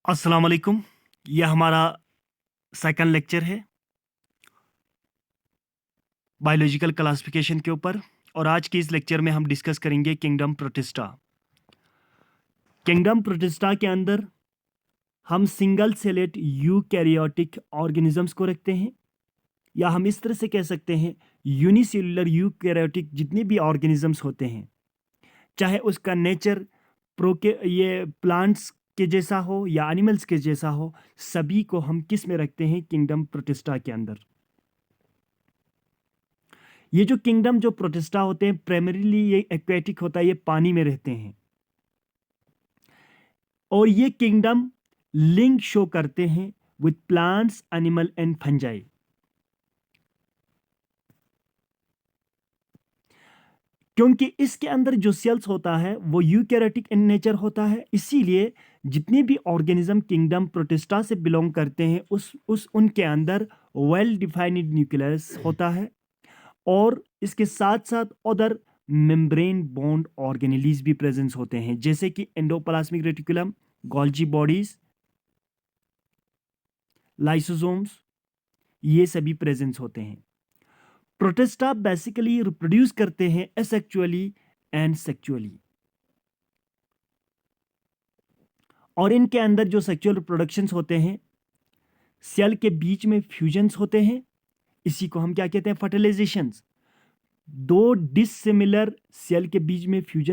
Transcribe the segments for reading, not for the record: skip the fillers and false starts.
अस्सलाम वालेकुम। यह हमारा सेकंड लेक्चर है बायोलॉजिकल क्लासिफिकेशन के ऊपर और आज के इस लेक्चर में हम डिस्कस करेंगे किंगडम प्रोटिस्टा। किंगडम प्रोटिस्टा के अंदर हम सिंगल सेलेट यूकैरियोटिक ऑर्गेनिजम्स को रखते हैं, या हम इस तरह से कह सकते हैं यूनिसेल्युलर यूकैरियोटिक जितने भी ऑर्गेनिजम्स होते हैं, चाहे उसका नेचर प्रोके ये प्लांट्स के जैसा हो या एनिमल्स के जैसा हो, सभी को हम किस में रखते हैं? किंगडम प्रोटिस्टा के अंदर। ये जो किंगडम जो प्रोटिस्टा होते हैं प्राइमरीली ये एक्वेटिक होता है, ये पानी में रहते हैं और ये किंगडम लिंक शो करते हैं with plants, animal and fungi. क्योंकि इसके अंदर जो सेल्स होता है वो यूकैरियोटिक इन नेचर होता है, इसीलिए जितने भी ऑर्गेनिज्म किंगडम प्रोटिस्टा से बिलोंग करते हैं उस उनके अंदर वेल डिफाइंड न्यूक्लियस होता है और इसके साथ साथ अदर मेम्ब्रेन बॉन्ड ऑर्गेनेलीज भी प्रेजेंस होते हैं, जैसे कि endoplasmic reticulum, Golgi bodies, lysosomes, ये सभी प्रेजेंस होते हैं। प्रोटिस्टा बेसिकली रिप्रोड्यूस करते हैं एसेक्सुअली एंड सेक्सुअली, और इनके अंदर जो सेक्सुअल रिप्रोडक्शंस होते हैं सेल के बीच में फ्यूजन्स होते हैं, इसी को हम क्या कहते हैं? फर्टिलाइजेशंस। दो डिसिमिलर सेल के बीच में फ्यूज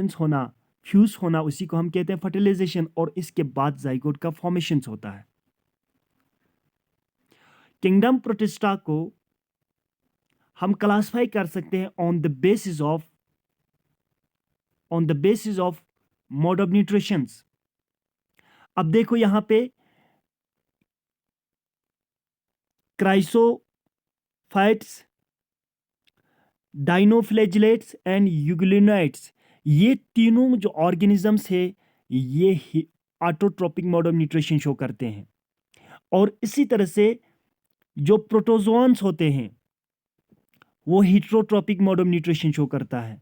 होना उसी को हम कहते हैं फर्टिलाइजेशन, और इसके बाद जाइगोट का फॉर्मेशन होता है। किंगडम प्रोटिस्टा को हम क्लासिफाई कर सकते हैं on the basis of mode of nutritions. अब देखो यहां पे क्राइसोफाइट्स, डाइनोफ्लैजिलेट्स एंड यूग्लिनोइड्स, ये तीनों जो ऑर्गेनिजम्स है ये autotrophic mode of nutrition show करते हैं। और इसी तरह से जो प्रोटोजोन्स होते हैं वो हीट्रोट्रोपिक मोड ऑफ न्यूट्रिशन शो करता है,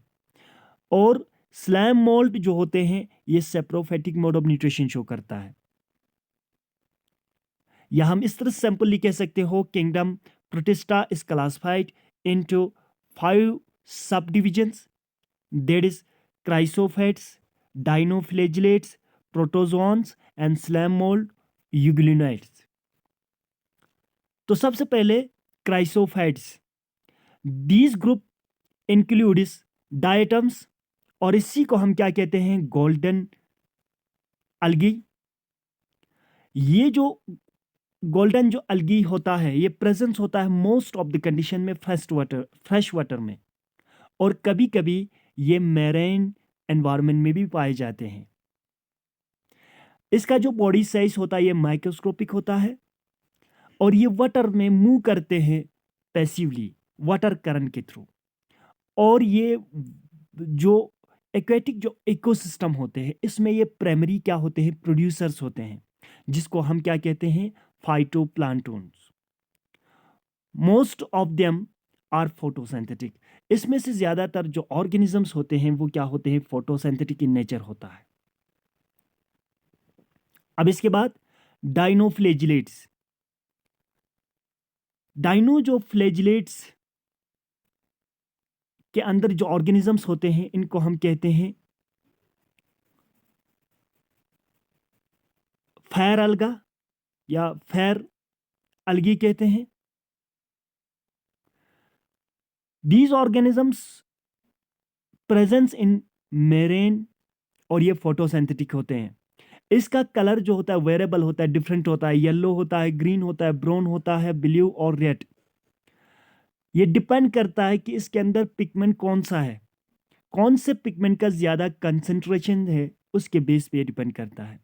और स्लैम मोल्ड जो होते हैं ये सेप्रोफेटिक मोड ऑफ न्यूट्रिशन शो करता है। या हम इस तरह सिंपली कह सकते हो kingdom protista is classified into 5 subdivisions, that is chrysophytes, dinoflagellates, protozoans and slime mould, euglenoids. तो सबसे पहले chrysophytes, these group includes diatoms, और इसी को हम क्या कहते हैं? Golden algae. ये जो गोल्डन जो अलगी होता है ये प्रेजेंस होता है मोस्ट ऑफ द कंडीशन में फ्रेश वाटर में, और कभी कभी ये मैरीन एनवायरनमेंट में भी पाए जाते हैं। इसका जो बॉडी साइज होता है ये माइक्रोस्कोपिक होता है, और ये वाटर में मूव करते हैं पैसिवली वाटर करंट के थ्रू। और ये जो एक्वेटिक जो इकोसिस्टम होते हैं इसमें ये प्राइमरी क्या होते हैं? प्रोड्यूसर्स होते हैं, जिसको हम क्या कहते हैं? Phytoplanktons. Most of them are photosynthetic. इसमें से ज्यादातर जो ऑर्गेनिजम्स होते हैं वो क्या होते हैं? फोटोसिंथेटिक इन नेचर होता है। अब इसके बाद डाइनोफ्लैजिलेट्स। डाइनो जो फ्लैजिलेट्स के अंदर जो ऑर्गेनिजम्स होते हैं इनको हम कहते हैं फायर अलगा या फायर अलगी कहते हैं। दीज ऑर्गेनिजम्स प्रेजेंस इन मेरेन, और ये फोटोसिंथेटिक होते हैं। इसका कलर जो होता है वेरिएबल होता है, डिफरेंट होता है, येलो होता है, ग्रीन होता है, ब्राउन होता है, ब्लू और रेड। ये डिपेंड करता है कि इसके अंदर पिगमेंट कौन सा है, कौन से पिगमेंट का ज्यादा कंसंट्रेशन है, उसके बेस पे डिपेंड करता है।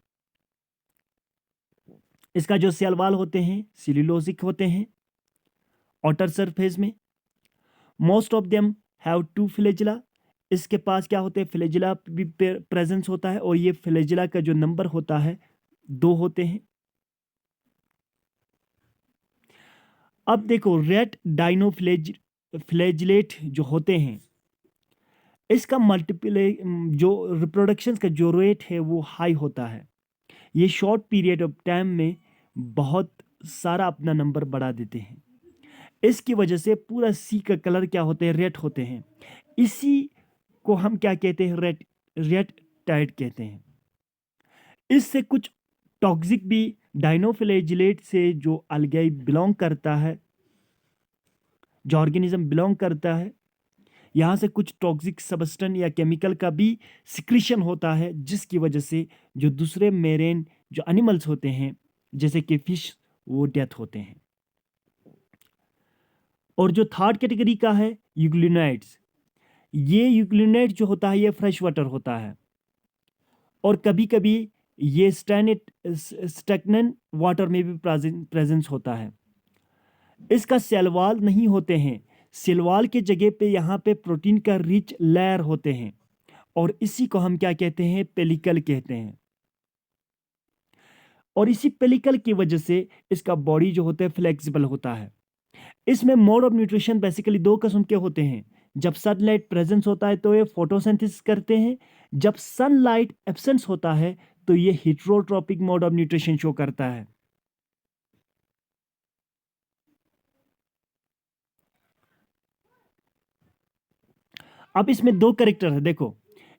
इसका जो सेल वॉल होते हैं सेल्यूलोजिक होते हैं आउटर सरफेस में। Most of them have 2 flagella. इसके पास क्या होते हैं? फ्लैजिला भी प्रेजेंस होता है, और ये फ्लैजिला का जो नंबर होता है 2 होते हैं। अब देखो रेड फ्लैजिलेट जो होते हैं इसका मल्टीपल जो रिप्रोडक्शन का जो रेट है वो हाई होता है। ये शॉर्ट पीरियड ऑफ टाइम में बहुत सारा अपना नंबर बढ़ा देते हैं। इसकी वजह से पूरा सी का कलर क्या होते हैं, रेड होते हैं। इसी को हम क्या कहते हैं, रेड टाइड कहते हैं। इससे कुछ टॉक्सिक भी डाइनोफ्लैजिलेट से जो अलगाई बिलोंग करता है, जो ऑर्गेनिज्म बिलोंग करता है, यहाँ से कुछ टॉक्सिक सब्सटेंस या केमिकल का भी सिक्रीशन होता है, जिसकी वजह से जो दूसरे मेरेन जो एनिमल्स होते हैं जैसे कि फिश, वो डेथ होते हैं। और जो थर्ड कैटेगरी का है यूग्लिनाइड्स, ये यूग्लिनाइड जो होता है ये फ्रेश वाटर होता है, और कभी कभी ये स्टैग्नेंट वाटर में भी प्रेजेंस होता है। इसका सेल वॉल नहीं होते हैं, सेल वॉल के जगह पे यहाँ पे प्रोटीन का रिच लेयर होते हैं, और इसी को हम क्या कहते हैं, पेलिकल कहते हैं। और इसी पेलिकल की वजह से इसका बॉडी जो होता है फ्लेक्सिबल होता है। इसमें मोड ऑफ न्यूट्रिशन बेसिकली दो किस्म के होते हैं। जब सनलाइट प्रेजेंस होता है तो ये फोटोसिंथेसिस करते हैं, जब सनलाइट एब्सेंस होता है तो ये heterotrophic mode of nutrition show करता है। अब इसमें दो कैरेक्टर है, देखो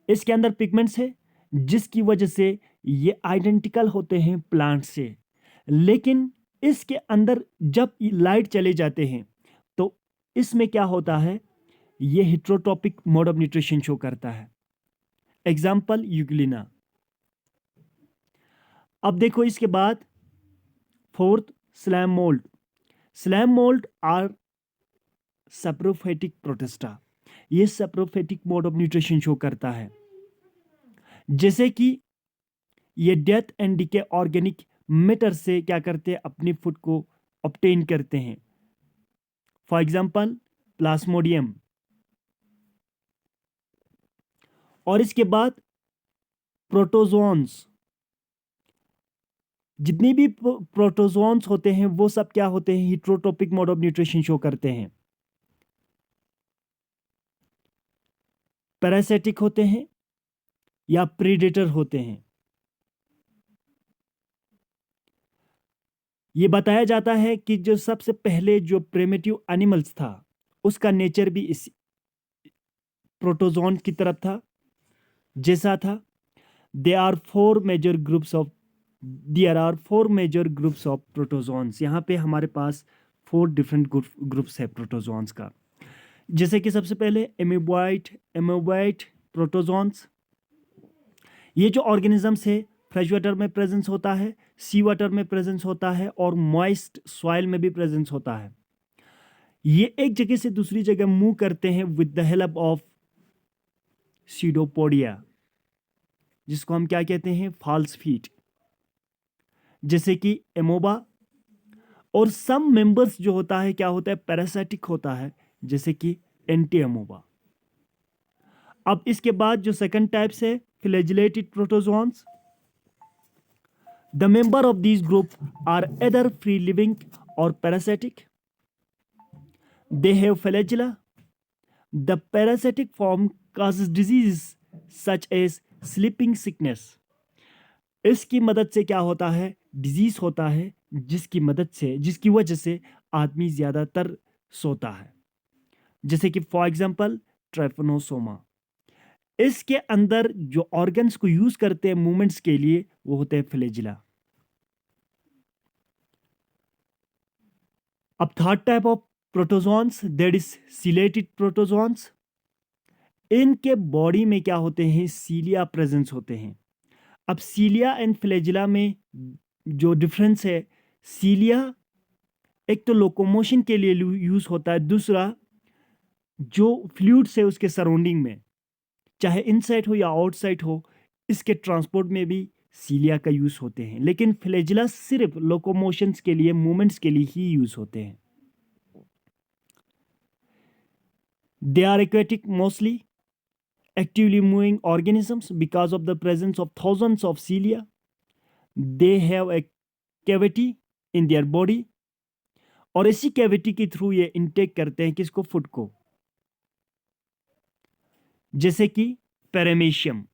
इसके अंदर पिगमेंट्स है जिसकी वजह से ये आइडेंटिकल होते हैं प्लांट से, लेकिन इसके अंदर जब लाइट चले जाते हैं तो इसमें क्या होता है, ये heterotrophic mode of nutrition show करता है। Example euglena. अब देखो इसके बाद fourth slime mould. Slime mould are saprophytic protista, ये saprophytic mode of nutrition show करता है, जैसे कि ये death and decay organic matter से क्या करते हैं, अपनी फूड को ऑब्टेन करते हैं। For example Plasmodium. और इसके बाद प्रोटोजोन्स, जितनी भी प्रोटोजोन्स होते हैं वो सब क्या होते हैं, heterotrophic mode of nutrition show करते हैं। पैरासिटिक होते हैं या प्रीडेटर होते हैं। ये बताया जाता है कि जो सबसे पहले जो प्रिमिटिव एनिमल्स था उसका नेचर भी इस प्रोटोजोन की तरफ था, जैसा था। There are four major groups of protozoans. यहाँ पे हमारे पास 4 डिफरेंट ग्रुप्स है प्रोटोजोन्स का। जैसे कि सबसे पहले एमोबाइट प्रोटोजोन्स। ये जो ऑर्गेनिजम्स है फ्रेश वाटर में प्रेजेंस होता है, सी वाटर में प्रेजेंस होता है, और मॉइस्ट सॉइल में भी प्रेजेंस होता है। ये एक जगह से दूसरी जगह मूव करते हैं with the help of pseudopodia, जिसको हम क्या कहते हैं, फॉल्स फीट, जैसे कि एमोबा। और सम मेंबर्स जो होता है क्या होता है, पैरासाइटिक होता है, जैसे कि एंटी एमोबा। अब इसके बाद जो सेकंड टाइप्स है flagellated protozoans. The member of this group are either free living और parasitic. They have flagella. The parasitic form causes disease such as sleeping sickness. इसकी मदद से क्या होता है, डिजीज होता है, जिसकी वजह से आदमी ज्यादातर सोता है, जैसे कि फॉर एग्जांपल ट्राइफोनोसोमा। इसके अंदर जो ऑर्गन्स को यूज करते हैं मूवमेंट्स के लिए वो होते हैं फ्लैजिला। अब third type of protozoans, that is chelated protozoans. इनके बॉडी में क्या होते हैं, सीलिया प्रेजेंस होते हैं। अब सीलिया एंड फ्लैजिला में जो डिफरेंस है, सीलिया एक तो लोकोमोशन के लिए यूज होता है, दूसरा जो फ्लूइड्स है उसके सराउंडिंग में, चाहे इनसाइड हो या आउटसाइड हो, इसके ट्रांसपोर्ट में भी सीलिया का यूज होते हैं। लेकिन फ्लैजिला सिर्फ लोकोमोशंस के लिए, मूवमेंट्स के लिए ही यूज होते हैं। They are aquatic mostly actively moving organisms because of the presence of thousands of cilia. They have a cavity in their body, और इसी कैविटी के थ्रू ये इनटेक करते हैं किसको, फूड को, जैसे कि पैरामीशियम।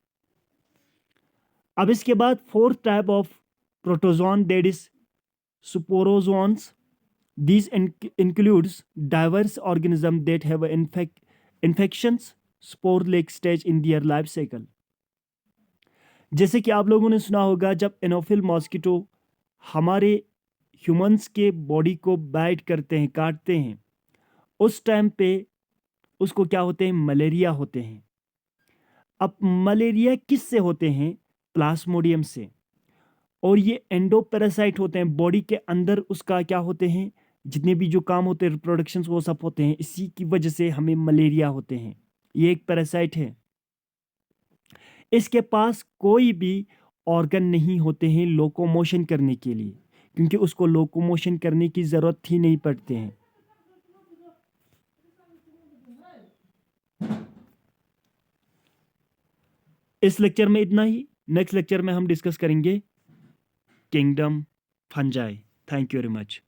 अब इसके बाद fourth type of protozoan, that is sporozoans. These includes diverse organisms that have infections spore like stage in their life cycle. जैसे कि आप लोगों ने सुना होगा, जब एनोफिल मॉस्किटो हमारे ह्यूमंस के बॉडी को बाइट करते हैं, काटते हैं, उस टाइम पे उसको क्या होते हैं, मलेरिया होते हैं। अब मलेरिया किस से होते हैं? प्लाज्मोडियम से। और ये एंडोपैरासाइट होते हैं, बॉडी के अंदर उसका क्या होते हैं, जितने भी जो काम होते हैं रिप्रोडक्शन वो सब होते हैं। इसी की वजह से हमें मलेरिया होते हैं। ये एक पैरासाइट है। इसके पास कोई भी ऑर्गन नहीं होते हैं लोकोमोशन करने के लिए, क्योंकि उसको लोकोमोशन करने की जरूरत ही नहीं पड़ते हैं। इस लेक्चर में इतना ही। नेक्स्ट लेक्चर में हम डिस्कस करेंगे kingdom fungi. Thank you very much.